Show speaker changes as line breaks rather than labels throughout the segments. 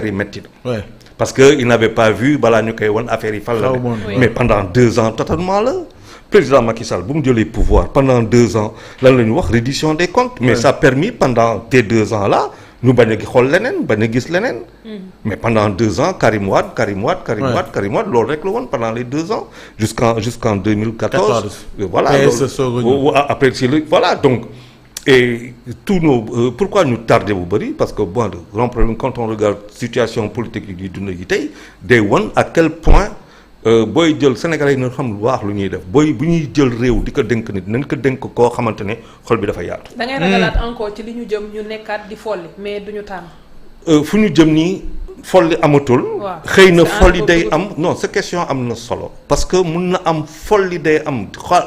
yi métti na parce que il n'avait pas vu balaa ñu koy won affaire yi fan la mais pendant 2 ans totalement la président Macky Sall bu mu jëlee pouvoir pendant 2 ans lan la ñu wax reddition des comptes mais ça a permis pendant ces 2 ans là ñu bañ a xool leneen bañ a gis leneen mais pendant 2 ans Karim Wade loolu rek la woon pendant les 2 ans jusqu'en 2014 voilà après si voilà donc et tous nos pourquoi ñu tardé bu bëri parce que bon le grand problème quand on regarde situation politique yi di dund yi tey day won à quel point booy jël Sénégalais yi na xam lu baax lu ñuy def booy bu ñuy jël réew di ko dénk nit nañ ko dénk koo xamante ne xol bi dafa yaatu.
da ngay ragalaat encore ci li ñu jëm ñu nekkaat di folli mais duñu tànn.
fu ñu jëm nii folli amatul. xëy na folli day am non cette question am na solo. parce que mun na am folli day am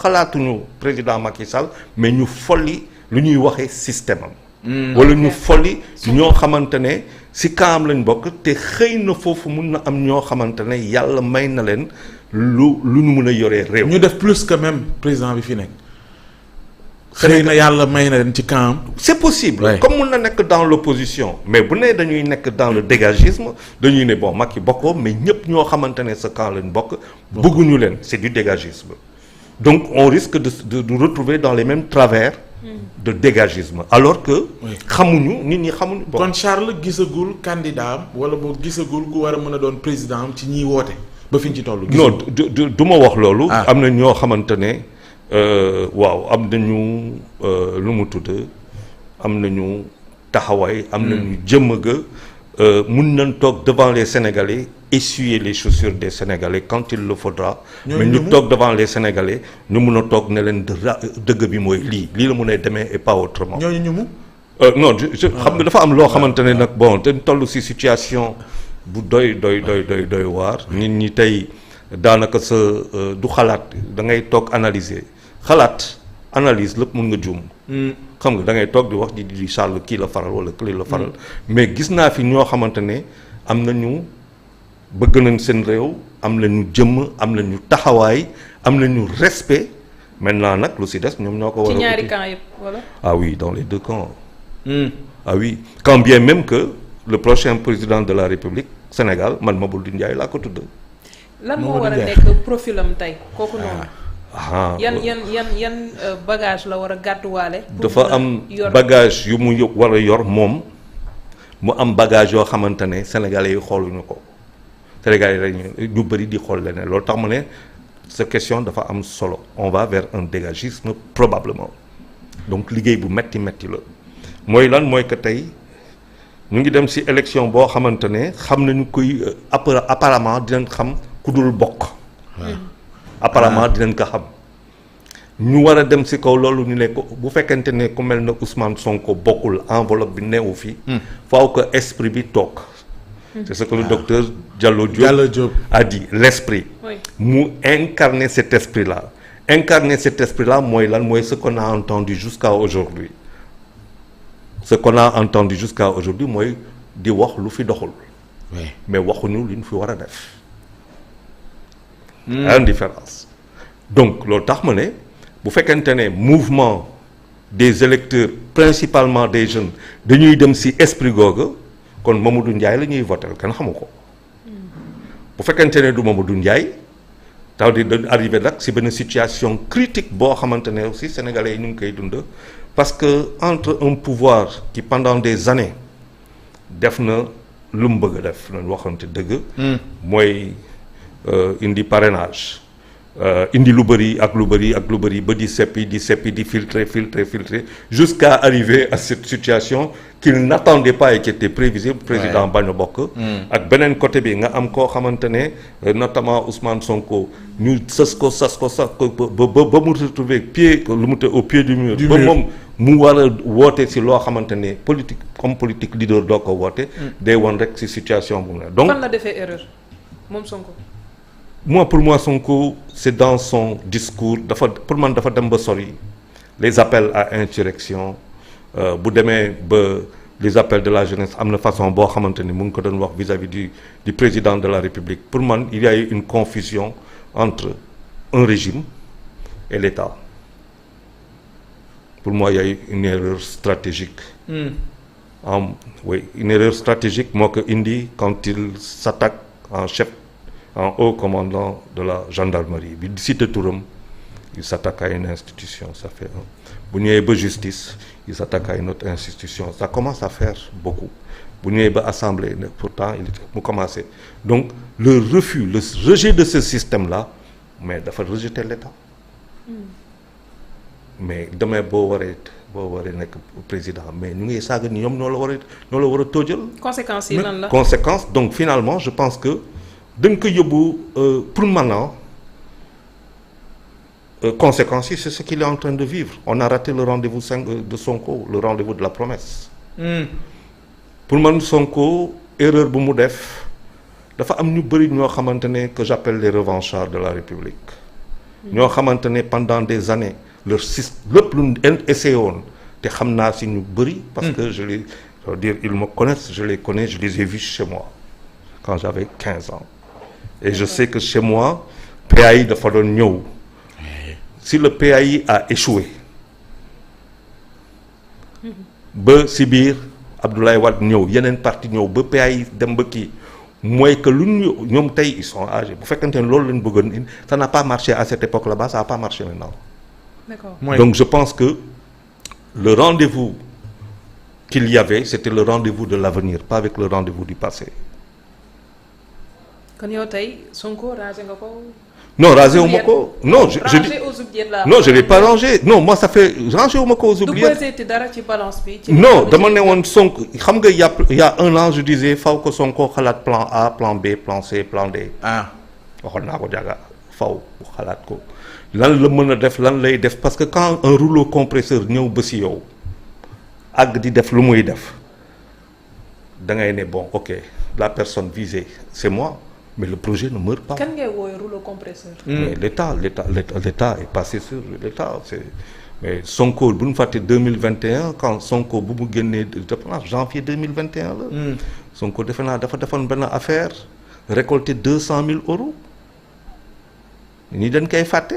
xalaatuñu président Macky Sall mais ñu folli lu ñuy waxee système am. wala ñu folli ñoo xamante ne si kaam lañ bokk te xëy na foofu mun na am ñoo xamante ne yàlla may na leen lu ñu mun a yoree réew.
ñu def plus que même président bi fi nekk. xëy na yàlla may na leen ci kaam.
c'est possible comme mun na nekk dans l'opposition mais bu ne dañuy nekk dans le dégagisme dañuy ne bon Macky bokkoo mais ñëpp ñoo xamante ne sa camp lañ bokk. bëgguñu leen c'est du dégagisme. donc on risque de retrouver dans les mêmes travers. de dégagisme alors que. xamuñu nit ñi xamuñu.
kon Charles gisagul candidat am wala boo gisagul ku war a mën a doon président am ci ñiy woote ba fi ñu ci toll.
non du ma wax loolu. am na ñoo xamante ne waaw am nañu lu mu tudd am nañu taxawaay. am nañu jëmm ga mun nañ toog devant les Sénégalais essuyer les chaussures des Sénégalais quand il le faudra. mais ñu toog devant les Sénégalais ñu mun a toog ne leen dëgg bi mooy lii la mun a demee et pas autrement.
ñooñu ñu mu.
non xam nga dafa am loo xamante ne nag bon te toll ci situation bu doy waar. nit ñi tey daanaka sa du xalaat da ngay toog analyser xalaat analyse lépp mun nga juum. xam nga da ngay toog di wax di Charles kii la faral wala kii la faral mais gis naa fi ñoo xamante ne am nañu bëgg nañ seen réew am nañu jëmm am nañu taxawaay am nañu respect maintenant nag lu ci des ñoom ñoo ko war a.
ci ñaari camps yëpp wala.
ah oui dans les 2 camps. ah oui quand bien même que le prochain président de la République Sénégal man Mamadou Ndiaye laa ko tudd.
lan moo war a nekk profilam tey kooku noonu. yan bagage la war a gàttuwaale.
dafa am bagage yu mu war a yor moom mu am bagage yoo xamante ne sénégalais yi xooluñu ko sénégalais yi ñu bëri di xool leneen loolu tax ma ne cette question dafa am solo on va vers un dégagisme probablement donc liggéey bu metti la mooy lan mooy que tey ñu ngi dem ci élection boo xamante ne xam nañu koy apparemment dinañ xam ku dul bokk. apparemment dinañ ko xam ñu war a dem ci kaw loolu ñu ne ko bu fekkente ne ku mel na Ousmane Sonko bokkul enveloppe bi neewu fi. faaw que esprit bi toog. c'est ce que le docteur Diallo Diop a dit l'esprit. mu incarner cet esprit là mooy lan mooy ce qu'on a entendu jusqu'à aujourd'hui mooy di wax lu fi doxul. mais waxuñu lu ñu fi war a def. indifférence donc loolu tax ma ne bu fekkente ne mouvement des électeurs principalement des jeunes dañuy dem ci esprit googu kon Mamadou Ndiaye la ñuy voter kenn xamu ko bu fekkente ne du Mamadou Ndiaye taw di dañu arrivé nag ci benn situation critique boo xamante ne aussi sénégalais yi ñu ngi koy dund parce que entre un pouvoir qui pendant des années def na lu mu bëgg a def nañ waxante dëgg mooy indi parrainage indi lu bëri ba di seppi di filtrer jusqu'à arriver à cette situation qu'il n'attendait pas et qui était prévisible président bañ a bokk ak beneen côté bi nga am koo xamante ne notamment Ousmane Sonko ñu sas ko ba mu retrouver au pied du mur ba moom mu war a woote ci loo xamante ne politique leader doo ko woote day woon rek ci situation bu ne donc
fan la defee erreur moom Sonko.
pour moi Sonko c'est dans son discours pour man dafa dem ba sori les appels à insurrection bu demee ba les appels de la jeunesse am na façon boo xamante ni mu ngi ko doon wax vis-à-vis du président de la République pour man il y a eu une confusion entre un régime et l'État pour moi il y a eu une erreur stratégique Oui, une erreur stratégique moo ko indi quand il s'attaque en chef en haut commandant de la gendarmerie bi cité turam il s'attaque à une institution ça fait bu ñëwee ba justice il s'attaque à une autre institution ça commence à faire beaucoup bu ñëwee ba assemblée pourtant il mu commencé donc le refus le rejet de ce système là mais dafa rejeter l'État mais demain boo waree nekk président mais ñu ngi saaga ni ñoom ñoo la war a tóojal.
conséquences yi lan la
conséquences donc finalement je pense que dañ ko yóbbu pour maintenant conséquences yi c'est ce qu'il est en train de vivre on a raté le rendez-vous de Sonko le rendez-vous de la promesse. Pour man Sonko erreur bu mu def dafa am ñu bëri ñoo xamante ne que j'appelle les revanchards de la République. ñoo xamante ne pendant des années. Leur système lépp lu essayé woon te xam naa si ñu bëri. parce que je veux dire ils me connaissent je les connais je les ai vus chez moi quand j'avais 15 ans. et je sais que chez moi PAI dafa doon ñëw si le PAI a échoué ba si biir Abdoulaye Wade ñëw yeneen parti ñëw ba PAI dem ba kii mooy que lu ñu ñoom tey ils sont âgés bu fekkente ne loolu lañ bëggoon ça n'a pas marché à cette époque là-bas ça n'a pas marché maintenant.
D'accord.
Donc je pense que le rendez-vous qu'il y avait c'était le rendez-vous de l'avenir pas avec le rendez-vous du passé.
kon yow tey Sonko rangé nga ko.
non rangé wu ma ko non je l'ai pas rangé non moi ça fait rangé wu ma ko aux oubliettes.
du peser dara ci balance bi.
non dama ne woon Sonko xam nga y a un an je disais faw ko Sonko xalaat plan A plan B plan C plan D. waxoon naa ko jàgga faw xalaat ko. lan la mën a def lan lay def parce que quand un rouleau compresseur ñëw ba si yow àgg di def lu muy def da ngay ne bon ok la personne visée c'est moi mais le projet ne meurt pas.
kan ngay woowee rouleau compresseur.
mais l'État est passé sur l'État c'est mais Sonko bu ñu fàtte 2021 quand Sonko bu mu génnee defe naa janvier 2021 la. Sonko defe naa dafa defoon benn affaire récolter 200 000 euros ñi dañ koy fàtte.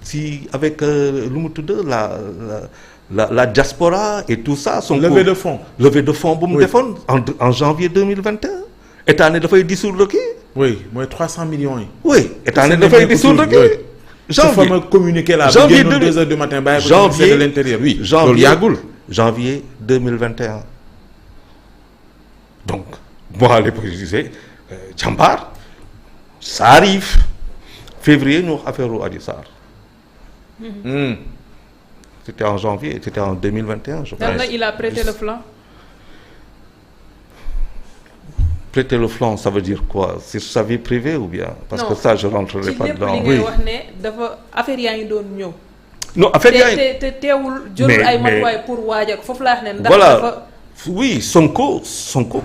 si avec lu mu tudd la diaspora et tout ça. son
levée de fonds
bu mu defoon en janvier 2021. état ne dafay dissoudre kii.
oui mooy 300 millions yi.
oui état ne dafay dissoudre kii.
janvier fameux communiqué là.
janvier
2 heures du matin bàyyi ko ministère de l'intérieur oui. loolu yàggul
janvier 2021. donc moi les préjugés jàmbaar ça arrive février ñu wax affaire u Adji Sarr. C'était en janvier, c'était en 2021, je pense.
Il a prêté le flanc.
Prêter le flanc, ça veut dire quoi? C'est sa vie privée ou bien? Parce que ça, je rentrerai pas dedans.
Oui. wax ne dafa affaire yaa ngi doon ñëw.
non affaire yaa ngi
te teewul jëlul ay matuwaay pour waajal foofu laa xam ne. ndax
voilà
dafa.
oui Sonko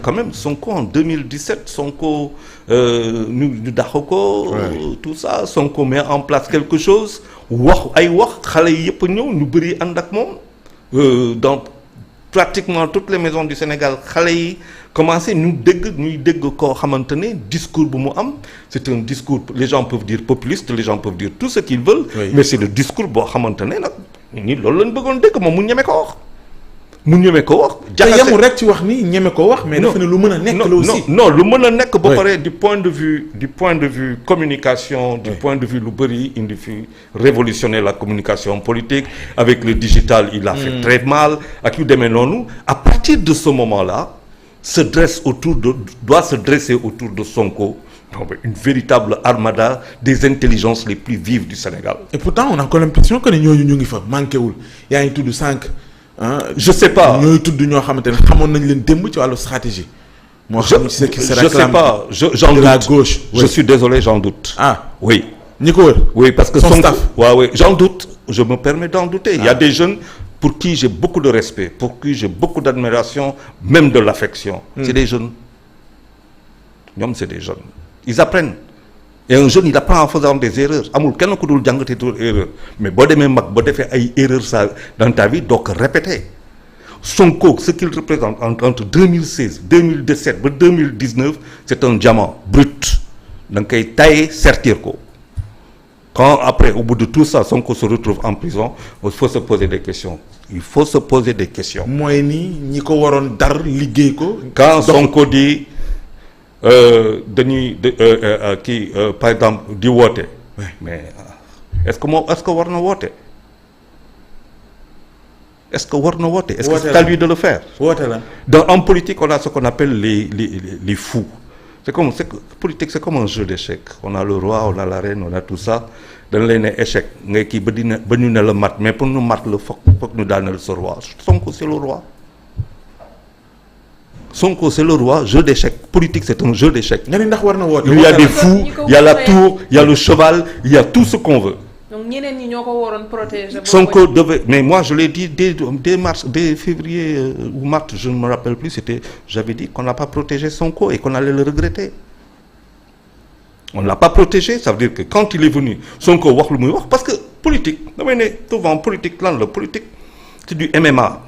quand même Sonko en 2017 Sonko ñu dàq ko. tout ça Sonko met en place quelque chose. wax xale yi yëpp ñëw ñu bëri ànd ak moom dans pratiquement toutes les maisons du Sénégal xale yi commencé ñuy dégg koo xamante ne discours bu mu am c'est un discours les gens peuvent dire populiste les gens peuvent dire tout ce qu'ils veulent. mais c'est le discours boo xamante ne nag ñi loolu lañ bëggoon dégg moom mu ñeme ko wax.
te yemul rek ci wax ni ñeme ko wax. mais dafa ne lu mën a nekk la aussi.
non lu mën a nekk ba pare du point de vue communication. du point de vue lu bëri indi fi révolutionner la communication politique avec le digital il a fait très mal ak yu demee noonu à partir de ce moment-là doit se dresser autour de Sonko. une véritable armada des intelligences les plus vives du Sénégal.
et pourtant on a encore l'impression que ne ñooñu ñu ngi fa manqué wul yaa ngi tudd 5.
je sais pas
ñooy tudd ñoo xamante ne xamoon nañ leen démb ci wàllu stratégie. moo xam ce qui se réclame
je sais pas j'en doute
de la gauche.
je suis désolé j'en doute. Oui.
ñi ko wër.
oui parce que
son staff.
oui j'en doute je me permets d'en douter. Il y a des jeunes pour qui j'ai beaucoup de respect pour qui j'ai beaucoup d'admiration même de l'affection. C'est des jeunes ñoom c'est des jeunes ils apprennent. et un jeune il apprend en faisant des erreurs amul kenn ku dul jàngate tur erreur mais boo demee mag boo defee ay erreurs ça dans ta vie doo ko répéter Sonko ce qu'il représente entre 2016 2017 ba 2019 c'est un diamant brut da nga koy tailler sertir ko quand après au bout de tout ça Sonko se retrouve en prison il faut se poser des questions mooy ni ñi ko waroon dar liggéey ko. quand Sonko di dañuy kii par exemple di woote. mais est-ce que war na woote. est-ce que c'est à lui de le faire.
woote la
en politique on a ce qu'on appelle les fous. Politique c'est comme un jeu d'échecs on a le roi on a la reine on a tout ça dañ lay ne échec ngay kii ba ñu ne la mat mais pour ñu mat la foog ñu daaneel sa roi Sonko c'est le roi. Sonko c'est le roi jeu d'échecs politique c'est un jeu d'échecs.
nga ni ndax war na woote.
Il y a des fous il y a la tour il y a le cheval il y a tout ce qu'on veut.
donc ñeneen ñi ñoo ko waroon protéger.
Sonko devait mais moi je l'ai dit dès février ou mars je ne me rappelle plus j'avais dit qu'on n'a pas protégé Sonko et qu'on allait le regretter. On l'a pas protégé ça veut dire que quand il est venu Sonko wax lu muy wax parce que politique damay ne souvent politique lan la politique c'est du MMA.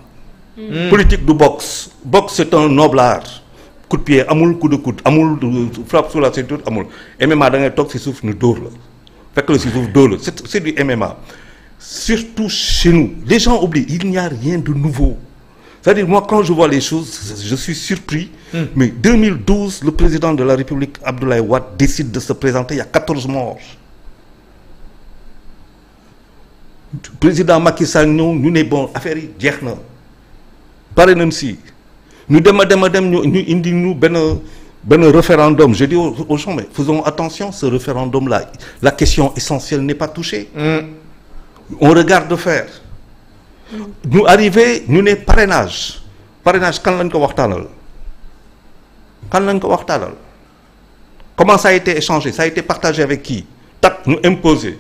Politique du boxe c'est un noble art coup de pied amul coup de coude amul frappe sur la ceinture amul MMA da ngay toog ci suuf ñu dóor la fekk la ci suuf dóor la c'est du MMA surtout chez nous les gens oublient il n'y a rien de nouveau c'est-à-dire moi quand je vois les choses je suis surpris mais 2012 le président de la République Abdoulaye Wade décide de se présenter il y a 14 morts président Macky Sall ñëw ñu ne bon affaire yi jeex na pare nañ si ñu dem ñu indi ñu benn référendum je dis aux gens mais faisons attention ce référendum là la question essentielle n'est pas touchée. On regarde faire. ñu arrivé ñu ne parrainage kan lañ ko waxtaanal comment ça a été échangé ça a été partagé avec qui ñu imposé.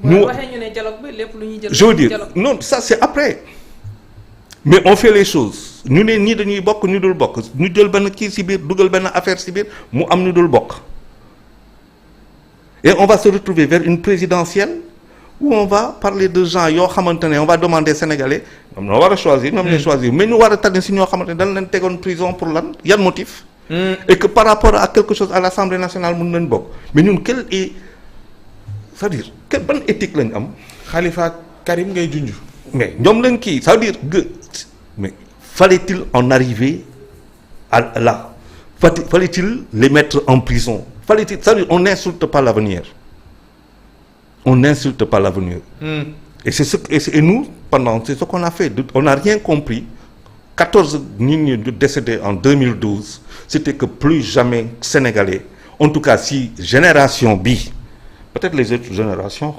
ñu waxee ñu ne dialogue bi lépp lu ñuy jël.
je veux dire non ça c'est après. mais on fait les choses ñu ne ñii dañuy bokk ñu dul bokk ñu jël benn kii ci biir dugal benn affaire ci biir mu am ñu dul bokk et on va se retrouver vers une présidentielle où on va parler de gens yoo xamante ne on va demander sénégalais ñoom ñoo war a choisir ñoom ñooy choisir mais ñu war a tànn ci ñoo xamante ne dañ leen tegoon prison pour lan yan motif et que par rapport à quelque chose à l'Assemblée nationale mën nañ bokk mais ñun c'est-à-dire ban éthique lañ am.
Khalifa Karim ngay junj.
mais ñoom lañ kii ça veut dire que mais fallait-il en arriver à là fallait-il les mettre en prison fallait-il ça veut dire on n'insulte pas l'avenir et nous c'est ce qu'on a fait on n'a rien compris 14 nit ñi décédés en 2012 c'était que plus jamais sénégalais en tout cas si génération bi peut-être les autres générations